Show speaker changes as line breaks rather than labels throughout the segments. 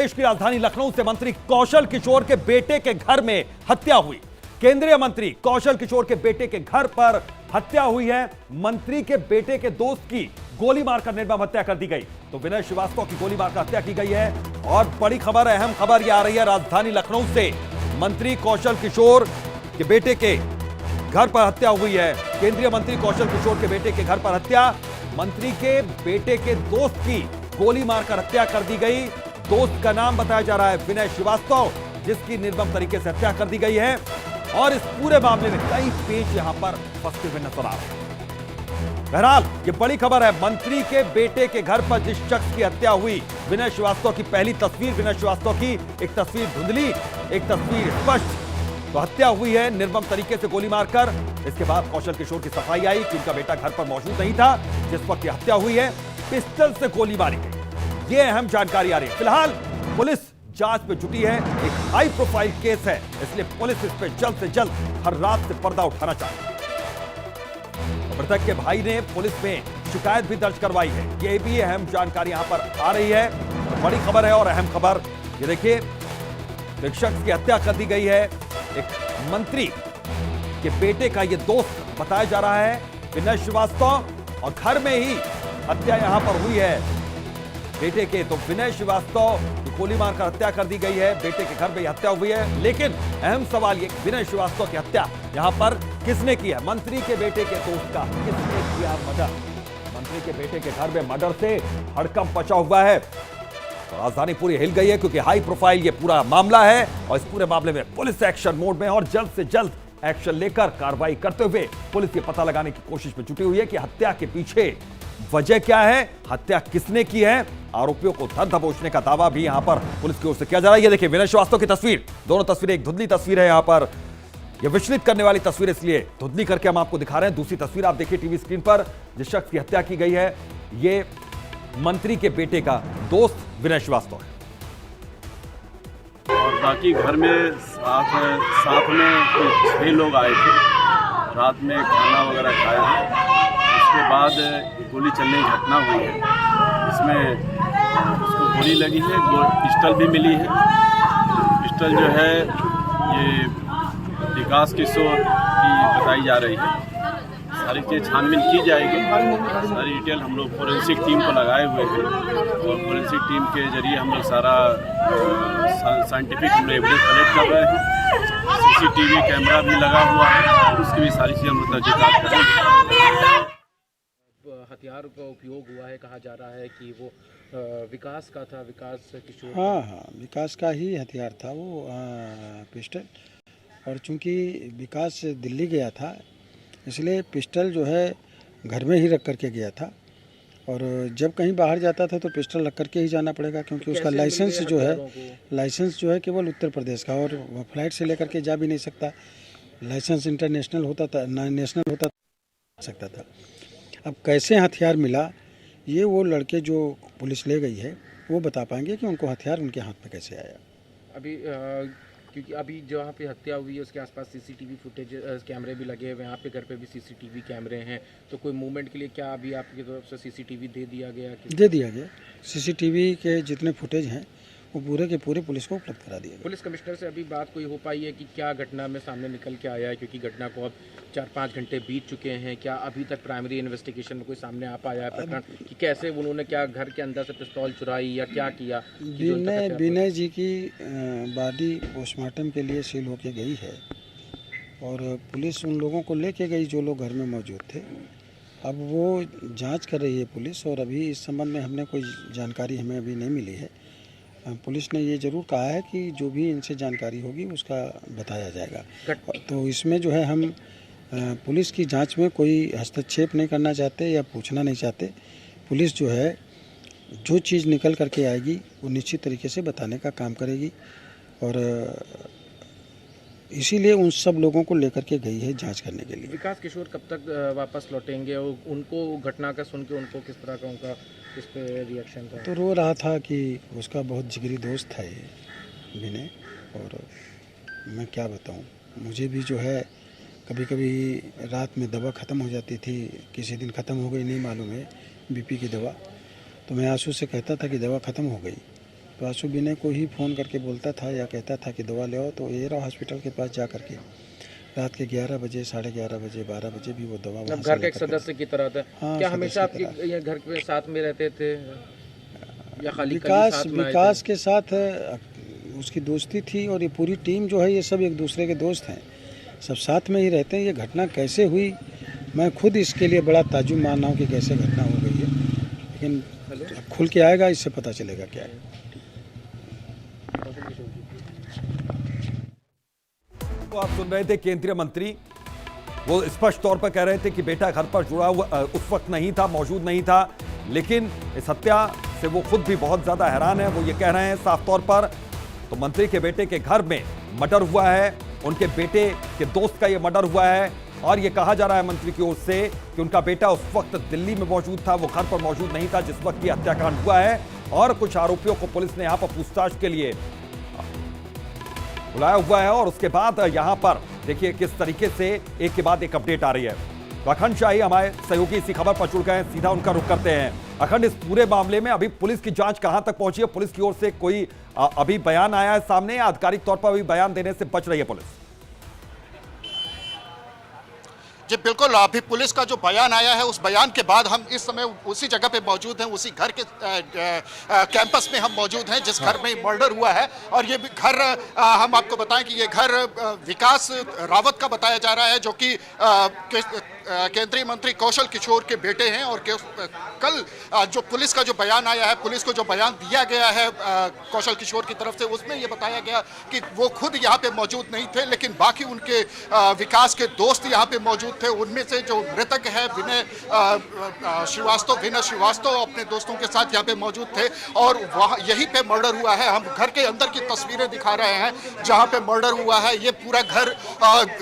देश की राजधानी लखनऊ से मंत्री कौशल किशोर के बेटे के घर में हत्या हुई। केंद्रीय मंत्री कौशल किशोर के बेटे के घर पर हत्या हुई है। मंत्री के बेटे के दोस्त की गोली मारकर निर्मम हत्या कर दी गई। तो विनय श्रीवास्तव की गोली मारकर हत्या की गई है। और बड़ी खबर, अहम खबर यह आ रही है राजधानी लखनऊ से। मंत्री कौशल किशोर के बेटे के घर पर हत्या हुई है। केंद्रीय मंत्री कौशल किशोर के बेटे के घर पर हत्या। मंत्री के बेटे के दोस्त की गोली मारकर हत्या कर दी गई। दोस्त का नाम बताया जा रहा है विनय श्रीवास्तव, जिसकी निर्मम तरीके से हत्या कर दी गई है। और इस पूरे मामले में कई पेच यहां पर फंसते हुए नजर आ रहे हैं। बहरहाल ये बड़ी खबर है। मंत्री के बेटे के घर पर जिस शख्स की हत्या हुई, विनय श्रीवास्तव की पहली तस्वीर, विनय श्रीवास्तव की एक तस्वीर धुंधली, एक तस्वीर स्पष्ट। तो हत्या हुई है निर्मम तरीके से गोली मारकर। इसके बाद कौशल किशोर की सफाई आई कि उनका बेटा घर पर मौजूद नहीं था जिस वक्त यह हत्या हुई है। पिस्टल से गोली मारी गई, ये अहम जानकारी आ रही है। फिलहाल पुलिस जांच में जुटी है। एक हाई प्रोफाइल केस है, इसलिए पुलिस इस पर जल्द से जल्द हर रात से पर्दा उठाना चाहती है। मृतक के भाई ने पुलिस में शिकायत भी दर्ज करवाई है। ये भी अहम जानकारी यहां पर आ रही है। बड़ी खबर है और अहम खबर ये देखिए, एक शख्स की हत्या कर दी गई है। एक मंत्री के बेटे का ये दोस्त बताया जा रहा है विनय श्रीवास्तव, और घर में ही हत्या यहां पर हुई है बेटे के। तो विनय श्रीवास्तव की गोली मारकर हत्या कर दी गई है। बेटे के घर में हत्या हुई है। लेकिन अहम सवाल ये, विनय श्रीवास्तव की हत्या यहां पर किसने की है? मंत्री के बेटे के दोस्त का किसने किया मर्डर? मंत्री के बेटे के घर में मर्डर से हड़कंप मचा हुआ है। तो राजधानी पूरी हिल गई है क्योंकि हाई प्रोफाइल ये पूरा मामला है। और इस पूरे मामले में पुलिस एक्शन मोड में और जल्द से जल्द एक्शन लेकर कार्रवाई करते हुए पुलिस ये पता लगाने की कोशिश में जुटी हुई है कि हत्या के पीछे वजह क्या है, हत्या किसने की है। आरोपियों को धर दबोचने का दावा भी यहां पर पुलिस की ओर से किया जा रहा है। ये देखिए विनय श्रीवास्तव की तस्वीर, दोनों तस्वीरें एक धुंधली तस्वीर है। यहां पर यह विचलित करने वाली तस्वीर इसलिए धुंधली करके हम आपको दिखा रहे हैं। दूसरी तस्वीर आप देखिए टीवी स्क्रीन पर, जिस शख्स की हत्या की गई है ये मंत्री के बेटे का दोस्त विनय श्रीवास्तव है।
और बाकी घर में साथ में 6 लोग आए थे। रात में खाना वगैरह खाया है। उसके बाद गोली चलने की घटना हुई है। इसमें उसको गोली लगी है, पिस्टल भी मिली है। पिस्टल जो है ये विकास किशोर की बताई जा रही है। सारी चीज़ छानबीन की जाएगी। सारी डिटेल हम लोग फोरेंसिक टीम को लगाए हुए हैं और फोरेंसिक टीम के जरिए हम लोग सारा साइंटिफिक एविडेंस कलेक्ट कर रहे हैं। CCTV कैमरा भी लगा हुआ है, उसकी भी सारी चीज़ हम लोग तहकीकात करेंगे।
हथियार का उपयोग हुआ है, कहा जा रहा है कि वो विकास का था, विकास किशोर।
हाँ, विकास का ही हथियार था वो पिस्टल। और चूंकि विकास दिल्ली गया था इसलिए पिस्टल जो है घर में ही रख करके गया था। और जब कहीं बाहर जाता था तो पिस्टल रख करके ही जाना पड़ेगा, क्योंकि उसका लाइसेंस जो है केवल उत्तर प्रदेश का, और वो फ्लाइट से लेकर के जा भी नहीं सकता। लाइसेंस इंटरनेशनल होता था, नेशनल होता सकता था। अब कैसे हथियार मिला ये वो लड़के जो पुलिस ले गई है वो बता पाएंगे कि उनको हथियार उनके हाथ में कैसे आया।
अभी क्योंकि अभी जहाँ पे हत्या हुई है उसके आसपास CCTV फुटेज कैमरे भी लगे हुए हैं। यहाँ पे घर पे भी CCTV कैमरे हैं। तो कोई मूवमेंट के लिए क्या अभी आपकी तरफ से CCTV दे दिया गया?
दे दिया गया। CCTV के जितने फुटेज हैं वो पूरे के पूरे पुलिस को उपलब्ध करा दिए।
पुलिस कमिश्नर से अभी बात कोई हो पाई है कि क्या घटना में सामने निकल के आया है? क्योंकि घटना को अब 4-5 घंटे बीत चुके हैं। क्या अभी तक प्राइमरी इन्वेस्टिगेशन में कोई सामने आ पाया है प्रकरण कि कैसे उन्होंने क्या घर के अंदर से पिस्तौल चुराई या क्या किया?
विनय जी की बॉडी पोस्टमार्टम के लिए सील होके गई है और पुलिस उन लोगों को लेके गई जो लोग घर में मौजूद थे। अब वो जांच कर रही है पुलिस, और अभी इस संबंध में हमने कोई जानकारी हमें अभी नहीं मिली है। पुलिस ने ये जरूर कहा है कि जो भी इनसे जानकारी होगी उसका बताया जाएगा। तो इसमें जो है हम पुलिस की जांच में कोई हस्तक्षेप नहीं करना चाहते या पूछना नहीं चाहते। पुलिस जो है जो चीज़ निकल करके आएगी वो निश्चित तरीके से बताने का काम करेगी, और इसीलिए उन सब लोगों को लेकर के गई है जांच करने के लिए।
विकास किशोर कब तक वापस लौटेंगे और उनको घटना का सुन के उनको किस तरह का उनका किस पे रिएक्शन था?
तो रो रहा था कि उसका बहुत जिगरी दोस्त है ये विनय, और मैं क्या बताऊं, मुझे भी जो है कभी कभी रात में दवा ख़त्म हो जाती थी। किसी दिन ख़त्म हो गई नहीं मालूम है, BP की दवा। तो मैं आंसू से कहता था कि दवा ख़त्म हो गई, तो आशु विनय को ही फ़ोन करके बोलता था या कहता था कि दवा ले आओ, तो एरा हॉस्पिटल के पास जा करके रात के 11 बजे, 11:30 बजे, 12 बजे भी वो दवा वहाँ से
घर के एक
लेकर के-
सदस्य की तरह था।
हाँ,
क्या
सदस्य
हमेशा
की
आपके ये घर के साथ में रहते थे या खाली
विकास विकास के साथ उसकी दोस्ती थी, और ये पूरी टीम जो है ये सब एक दूसरे के दोस्त हैं, सब साथ में ही रहते हैं। ये घटना कैसे हुई, मैं खुद इसके लिए बड़ा ताज्जुब मान रहा हूँ कि कैसे घटना हो गई है, लेकिन अब खुल के आएगा, इससे पता चलेगा क्या है।
तो आप सुन रहे थे केंद्रीय मंत्री, वो स्पष्ट तौर पर कह रहे थे कि बेटा घर पर जुड़ा हुआ उस वक्त नहीं था, मौजूद नहीं था, लेकिन इस हत्या से वो खुद भी बहुत ज्यादा हैरान है। वो ये कह रहे हैं साफ तौर पर, तो मंत्री के बेटे के घर में मर्डर हुआ है, उनके बेटे के दोस्त का ये मर्डर हुआ है, और ये कहा जा रहा है मंत्री की ओर से कि उनका बेटा उस वक्त दिल्ली में मौजूद था, वो घर पर मौजूद नहीं था जिस वक्त ये हत्याकांड हुआ है। और कुछ आरोपियों को पुलिस ने यहां पर पूछताछ के लिए बुलाया हुआ है, और उसके बाद यहां पर देखिए किस तरीके से एक के बाद एक अपडेट आ रही है। तो अखंड शाही हमारे सहयोगी इसी खबर पर जुड़ गए हैं, सीधा उनका रुख करते हैं। अखंड, इस पूरे मामले में अभी पुलिस की जांच कहां तक पहुंची है? पुलिस की ओर से कोई अभी बयान आया है सामने, या आधिकारिक तौर पर अभी बयान देने से बच रही है पुलिस?
जी बिल्कुल, अभी पुलिस का जो बयान आया है, उस बयान के बाद हम इस समय उसी जगह पे मौजूद हैं, उसी घर के कैंपस में हम मौजूद हैं जिस घर में मर्डर हुआ है। और ये घर हम आपको बताएं कि ये घर विकास रावत का बताया जा रहा है, जो कि केंद्रीय मंत्री कौशल किशोर के बेटे हैं। और कल जो पुलिस का जो बयान आया है, पुलिस को जो बयान दिया गया है कौशल किशोर की तरफ से, उसमें ये बताया गया कि वो खुद यहाँ पे मौजूद नहीं थे, लेकिन बाकी उनके विकास के दोस्त यहाँ पे मौजूद थे। उनमें से जो मृतक है विनय श्रीवास्तव अपने दोस्तों के साथ यहाँ पे मौजूद थे, और वहाँ यहीं पे मर्डर हुआ है। हम घर के अंदर की तस्वीरें दिखा रहे हैं जहाँ पे मर्डर हुआ है। ये पूरा घर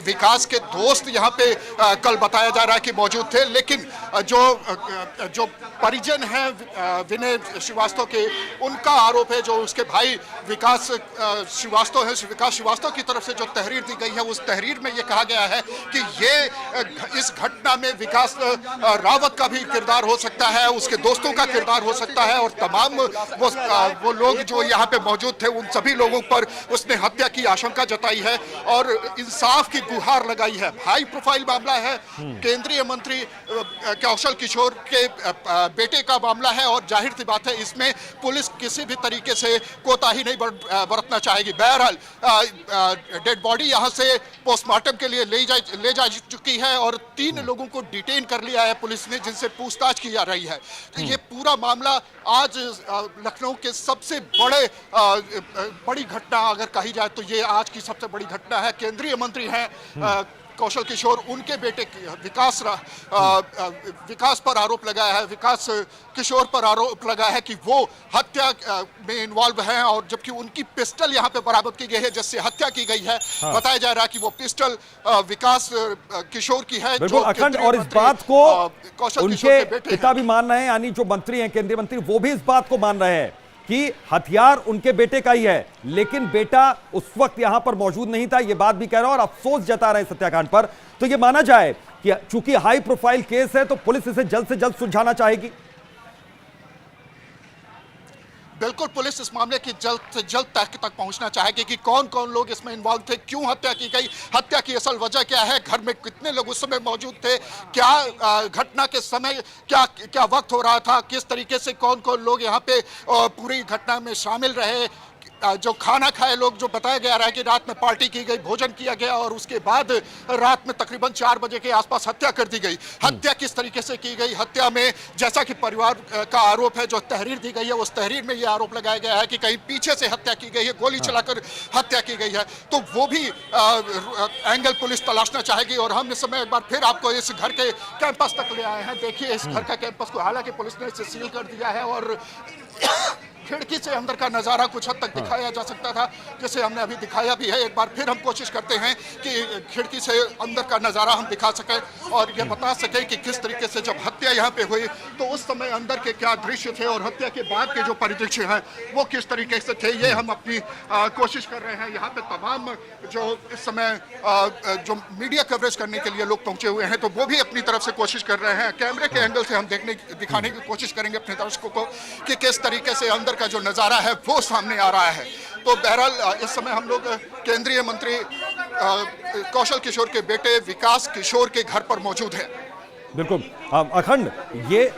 विकास के दोस्त यहाँ पे कल बताया जा रहा है कि मौजूद थे, लेकिन जो परिजन हैं विनय श्रीवास्तव के, उनका आरोप है, जो उसके भाई विकास श्रीवास्तव है, विकास श्रीवास्तव की तरफ से जो तहरीर दी गई है, उस तहरीर में ये कहा गया है कि ये इस घटना में विकास रावत का भी किरदार हो सकता है, उसके दोस्तों का किरदार हो सकता है, और तमाम वो लोग जो यहाँ पे मौजूद थे, उन सभी लोगों पर उसने हत्या की आशंका जताई है और इंसाफ की गुहार लगाई है। हाई प्रोफाइल मामला है, केंद्रीय मंत्री कौशल किशोर के बेटे का मामला है, और जाहिर सी बात है इसमें पुलिस किसी भी तरीके से कोताही नहीं बरतना चाहेगी। बहरहाल डेड बॉडी यहाँ से पोस्टमार्टम के लिए ले जा चुकी है, और 3 लोगों को डिटेन कर लिया है पुलिस ने, जिनसे पूछताछ की जा रही है। तो ये पूरा मामला आज लखनऊ के सबसे बड़ी घटना अगर कही जाए तो ये आज की सबसे बड़ी घटना है। केंद्रीय मंत्री हैं कौशल किशोर, उनके बेटे विकास पर आरोप लगाया है, विकास किशोर पर आरोप लगाया है कि वो हत्या में इन्वॉल्व हैं, और जबकि उनकी पिस्टल यहाँ पे बरामद की गई है जिससे हत्या की गई है। बताया जा रहा है कि वो पिस्टल विकास किशोर की है।
बिल्कुल अखंड, और इस बात को उनके पिता भी मान रहे हैं, यानी जो मंत्री हैं केंद्रीय मंत्री, वो भी इस बात को मान रहे हैं कि हथियार उनके बेटे का ही है, लेकिन बेटा उस वक्त यहां पर मौजूद नहीं था। यह बात भी कह रहा है और अफसोस जता रहे हैं सत्याकांड पर। तो यह माना जाए कि चूंकि हाई प्रोफाइल केस है तो पुलिस इसे जल्द से जल्द सुलझाना चाहेगी।
बिल्कुल, पुलिस इस मामले की जल्द से जल्द तह तक पहुंचना चाहेगी कि कौन कौन लोग इसमें इन्वॉल्व थे, क्यों हत्या की गई, हत्या की असल वजह क्या है, घर में कितने लोग उस समय मौजूद थे, क्या घटना के समय क्या वक्त हो रहा था, किस तरीके से कौन कौन लोग यहाँ पे पूरी घटना में शामिल रहे, जो खाना खाए लोग, जो बताया गया रहा है कि रात में पार्टी की गई, भोजन किया गया, और उसके बाद रात में तकरीबन 4 बजे के आसपास हत्या कर दी गई। हत्या किस तरीके से की गई, हत्या में जैसा कि परिवार का आरोप है, जो तहरीर दी गई है उस तहरीर में यह आरोप लगाया गया है कि कहीं पीछे से हत्या की गई है, गोली चलाकर हत्या की गई है। तो वो भी एंगल पुलिस तलाशना चाहेगी। और हम इस समय एक बार फिर आपको इस घर के कैंपस तक ले आए हैं। देखिए इस घर का कैंपस को हालांकि पुलिस ने इसे सील कर दिया है, और खिड़की से अंदर का नज़ारा कुछ हद तक दिखाया जा सकता था, जैसे हमने अभी दिखाया भी है। एक बार फिर हम कोशिश करते हैं कि खिड़की से अंदर का नज़ारा हम दिखा सकें और ये बता सकें कि किस तरीके से जब हत्या यहाँ पे हुई तो उस समय अंदर के क्या दृश्य थे और हत्या के बाद के जो परिदृश्य हैं वो किस तरीके से थे। ये हम अपनी कोशिश कर रहे हैं। यहाँ पे तमाम जो इस समय जो मीडिया कवरेज करने के लिए लोग पहुँचे हुए हैं तो वो भी अपनी तरफ से कोशिश कर रहे हैं। कैमरे के एंगल से हम दिखाने की कोशिश करेंगे अपने दर्शकों को कि किस तरीके से अंदर का जो नज़ारा है वो सामने आ रहा है। तो बहरहाल इस समय हम लोग केंद्रीय मंत्री कौशल किशोर के बेटे विकास किशोर के घर पर मौजूद हैं।
बिल्कुल अखंड, ये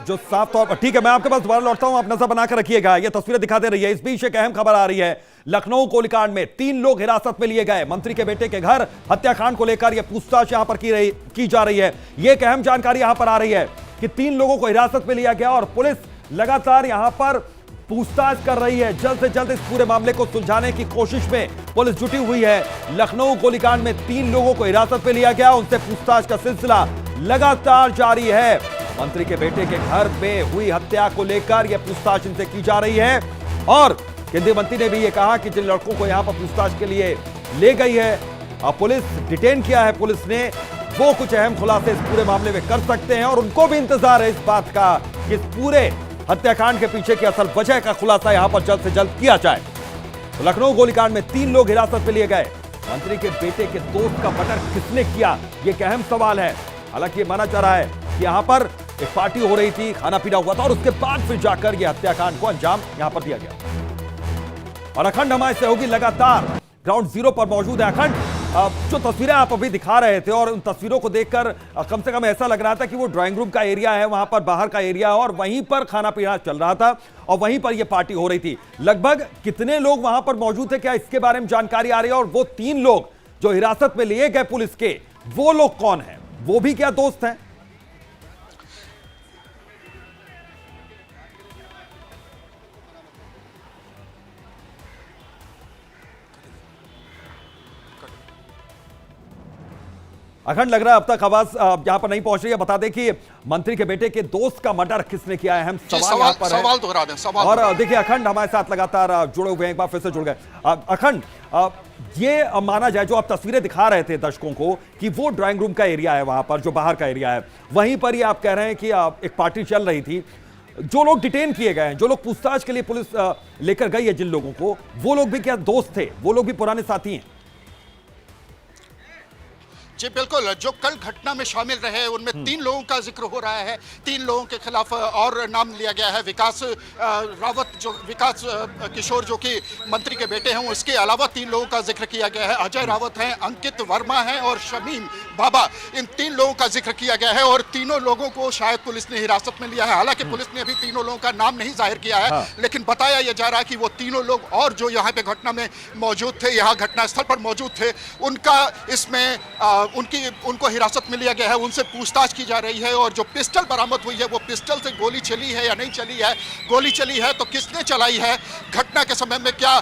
जो साफ तौर पर, ठीक है मैं आपके पास दोबारा लौटता हूं, आप नजर बनाकर रखिएगा, ये तस्वीरें दिखाते रहिए। इस बीच एक अहम खबर आ रही है, लखनऊ गोलीकांड में 3 लोग हिरासत में लिए गए। मंत्री के बेटे के घर हत्याकांड को लेकर यह पूछताछ यहां पर की जा रही है। यह एक अहम जानकारी यहां पर आ रही है कि 3 लोगों को हिरासत में लिया गया और पुलिस लगातार यहां पर पूछताछ कर रही है। जल्द से जल्द इस पूरे मामले को सुलझाने की कोशिश में पुलिस जुटी हुई है। लखनऊ गोलीकांड में 3 लोगों को हिरासत में लिया गया, उनसे पूछताछ का सिलसिला लगातार जारी है। मंत्री के बेटे के घर में हुई हत्या को लेकर यह पूछताछ इनसे की जा रही है और केंद्रीय मंत्री ने भी यह कहा कि जिन लड़कों को यहां पर पूछताछ के लिए ले गई है, अब पुलिस डिटेन किया है पुलिस ने, वो कुछ अहम खुलासे इस पूरे मामले में कर सकते हैं और उनको भी इंतजार है इस बात का कि इस पूरे हत्याकांड के पीछे की असल वजह का खुलासा यहां पर जल्द से जल्द किया जाए। तो लखनऊ गोलीकांड में 3 लोग हिरासत में लिए गए। मंत्री के बेटे के दोस्त का मर्डर किसने किया, यह एक अहम सवाल है। हालांकि माना जा रहा है कि यहां पर एक पार्टी हो रही थी, खाना पीना हुआ था और उसके बाद फिर जाकर यह हत्याकांड को अंजाम यहां पर दिया गया। और अखंड हमारे सहयोगी लगातार ग्राउंड जीरो पर मौजूद है। अखंड, जो तस्वीरें आप अभी दिखा रहे थे और उन तस्वीरों को देखकर कम से कम ऐसा लग रहा था कि वो ड्राइंग रूम का एरिया है, वहां पर बाहर का एरिया और वहीं पर खाना पीना चल रहा था और वहीं पर यह पार्टी हो रही थी। लगभग कितने लोग वहां पर मौजूद थे, क्या इसके बारे में जानकारी आ रही है? और वो 3 लोग जो हिरासत में लिए गए पुलिस के, वो लोग कौन है, वो भी क्या दोस्त हैं? अखंड, लग रहा है अब तक आवाज यहां पर नहीं पहुंच रही है। बता दें कि मंत्री के बेटे के दोस्त का मर्डर किसने किया है, अहम सवाल यहां पर है।
सवाल दोहरा दें, सवाल।
और देखिए अखंड हमारे साथ लगातार जुड़े हुए हैं, एक बार फिर से जुड़ गए। अखंड, ये माना जाए जो आप तस्वीरें दिखा रहे थे दर्शकों को कि वो ड्राइंग रूम का एरिया है, वहां पर जो बाहर का एरिया है, वहीं पर ये आप कह रहे हैं कि एक पार्टी चल रही थी। जो लोग डिटेन किए गए हैं, जो लोग पूछताछ के लिए पुलिस लेकर गई है जिन लोगों को, वो लोग भी क्या दोस्त थे, वो लोग भी पुराने साथी हैं?
जी बिल्कुल, जो कल घटना में शामिल रहे उनमें 3 लोगों का जिक्र हो रहा है। 3 लोगों के खिलाफ और नाम लिया गया है। विकास किशोर जो कि मंत्री के बेटे हैं, उसके अलावा 3 लोगों का जिक्र किया गया है। अजय रावत हैं, अंकित वर्मा हैं और शमीम बाबा, इन 3 लोगों का जिक्र किया गया है और तीनों लोगों को शायद पुलिस ने हिरासत में लिया है। हालांकि पुलिस ने अभी तीनों लोगों का नाम नहीं जाहिर किया है, लेकिन बताया यह जा रहा है कि वो तीनों लोग और जो यहाँ पे घटना में मौजूद थे, यहाँ घटनास्थल पर मौजूद थे, उनका इसमें उनको हिरासत में लिया गया है, उनसे पूछताछ की जा रही है। और जो पिस्टल बरामद हुई है, वो पिस्टल से गोली चली है या नहीं चली है, गोली चली है तो किसने चलाई है, घटना के समय में क्या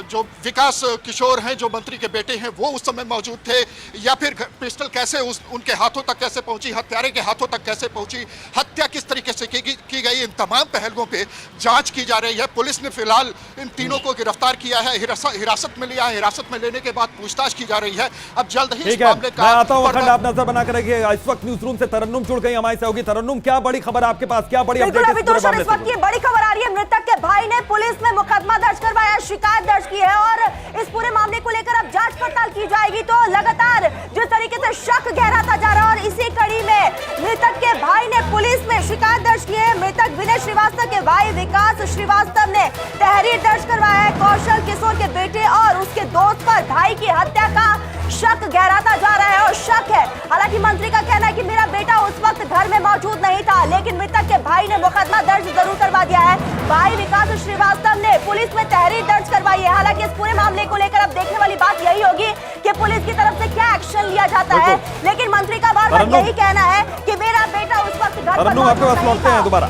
जो विकास किशोर हैं जो मंत्री के बेटे हैं वो उस समय मौजूद थे, या फिर पिस्टल कैसे उनके हाथों तक कैसे पहुंची, हत्यारे के हाथों तक कैसे पहुंची, हत्या किस तरीके से की गई, इन तमाम पहलुओं पे जांच की जा रही है। पुलिस ने फिलहाल इन तीनों को गिरफ्तार किया है, हिरासत में लिया है। हिरासत में लेने के बाद पूछताछ की जा रही है। अब जल्द ही इस मामले का
मैं आता हूं अखंड, आप नजर बना कर रखिए। इस वक्त न्यूज रूम से तरन्नुम जुड़ गई हमारे सहयोगी। तरन्नुम, क्या बड़ी खबर आपके पास, क्या बड़ी अपडेट
अभी तो इस वक्त ये बड़ी खबर आ रही है, मृतक के भाई ने पुलिस में मुकदमा दर्ज करवाया, शिकायत दर्ज की है और इस पूरे मामले को लेकर अब जांच पड़ताल की जाएगी। तो लगातार जिस तरीके से शक गहराता जा रहा है और इसी कड़ी में मृतक के भाई ने पुलिस में शिकायत दर्ज की है। मृतक विनय श्रीवास्तव के भाई विकास श्रीवास्तव ने तहरीर दर्ज करवाया है कौशल किशोर के बेटे और उसके दोस्त पर भाई की हत्या का शक गहराता जा रहा है और शक है। हालांकि मंत्री का कहना है कि मेरा बेटा उस वक्त घर में मौजूद नहीं था, लेकिन मृतक के भाई ने मुकदमा दर्ज जरूर करवा दिया है। भाई विकास श्रीवास्तव ने पुलिस में तहरीर दर्ज करवाई है। हालांकि इस पूरे मामले को लेकर अब देखने वाली बात यही होगी कि पुलिस की तरफ से क्या एक्शन लिया जाता है, लेकिन मंत्री का बार-बार यही कहना है कि मेरा बेटा उस वक्त घर पर मौजूद नहीं था।
दोबारा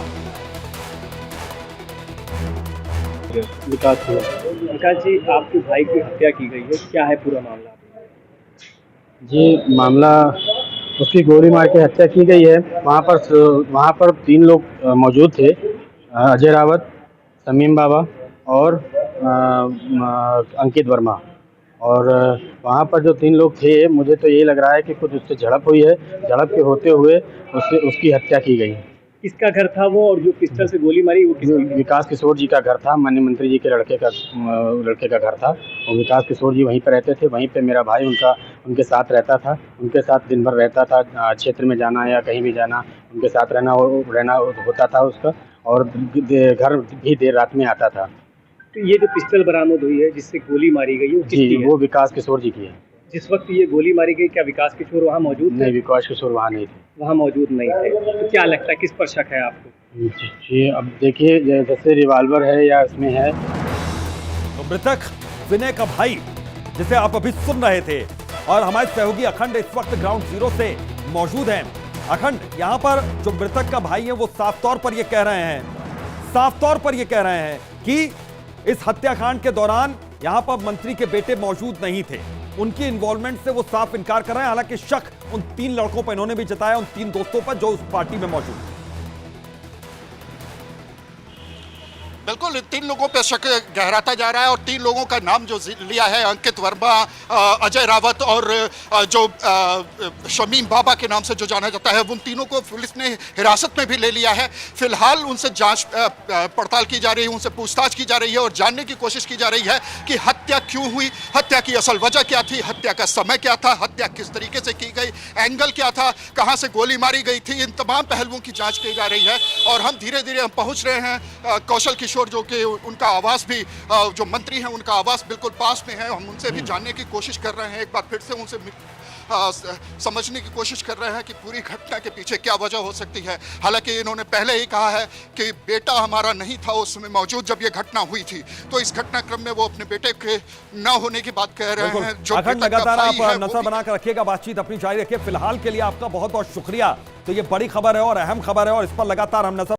विकास जी, आपके भाई की हत्या की गई है, क्या है पूरा मामला?
जी, मामला उसकी गोली मार के हत्या की गई है। वहाँ पर 3 लोग मौजूद थे, अजय रावत, शमीम बाबा और अंकित वर्मा। और वहाँ पर जो 3 लोग थे, मुझे तो ये लग रहा है कि कुछ उससे झड़प हुई है, झड़प के होते हुए उसकी हत्या की गई है।
किसका घर था वो, और जो पिस्टल से गोली मारी वो किसकी?
विकास किशोर जी का घर था, माननीय मंत्री जी के लड़के का घर था। और विकास किशोर जी वहीं पर रहते थे, वहीं पे मेरा भाई उनके साथ रहता था, उनके साथ दिन भर रहता था। क्षेत्र में जाना या कहीं भी जाना उनके साथ रहना होता था उसका। और घर भी देर रात में आता था।
तो ये जो पिस्टल बरामद हुई है जिससे गोली मारी गई है वो किसकी
जी,
है?
वो विकास किशोर जी की है।
जिस वक्त ये गोली मारी गई क्या विकास किशोर वहाँ मौजूद थे?
नहीं, विकास किशोर वहाँ नहीं थे।
वहाँ मौजूद नहीं थे। तो क्या लगता है किस पर शक है आपको?
जी, अब देखिए जैसे रिवॉल्वर है या इसमें है।
तो मृतक विनय का भाई जिसे आप अभी सुन रहे थे और हमारे सहयोगी अखंड इस वक्त ग्राउंड जीरो से मौजूद हैं। अखंड, यहां पर जो मृतक का भाई है वो साफ तौर पर ये कह रहे हैं कि इस हत्याकांड के दौरान यहां पर मंत्री के बेटे मौजूद नहीं थे। उनकी इन्वॉल्वमेंट से वो साफ इनकार कर रहे हैं। हालांकि शक उन 3 लड़कों पर इन्होंने भी जताया, उन 3 दोस्तों पर जो उस पार्टी में मौजूद थे।
बिल्कुल, इन 3 लोगों पे शक गहराता जा रहा है और 3 लोगों का नाम जो लिया है, अंकित वर्मा, अजय रावत और जो शमीम बाबा के नाम से जो जाना जाता है, उन तीनों को पुलिस ने हिरासत में भी ले लिया है। फिलहाल उनसे जांच पड़ताल की जा रही है, उनसे पूछताछ की जा रही है और जानने की कोशिश की जा रही है कि हत्या क्यों हुई, हत्या की असल वजह क्या थी, हत्या का समय क्या था, हत्या किस तरीके से की गई, एंगल क्या था, कहाँ से गोली मारी गई थी। इन तमाम पहलुओं की जाँच की जा रही है और हम धीरे धीरे हम पहुँच रहे हैं कौशल किशोर, जो कि उनका आवास भी, जो मंत्री हैं उनका आवास बिल्कुल पास में है। हम उनसे भी जानने की कोशिश कर रहे हैं, एक बार फिर से उनसे समझने की कोशिश कर रहे हैं कि पूरी घटना के पीछे क्या वजह हो सकती है। हालांकि इन्होंने पहले ही कहा है कि बेटा हमारा नहीं था उस समय मौजूद जब ये घटना हुई थी, तो इस घटनाक्रम में वो अपने बेटे के न होने की बात कह रहे हैं। जो
अखंड, लगातार आप नजर बनाकर रखिएगा, बातचीत अपनी जारी रखिए। फिलहाल के लिए आपका बहुत बहुत शुक्रिया। तो ये बड़ी खबर है और अहम खबर है और इस पर लगातार हम नजर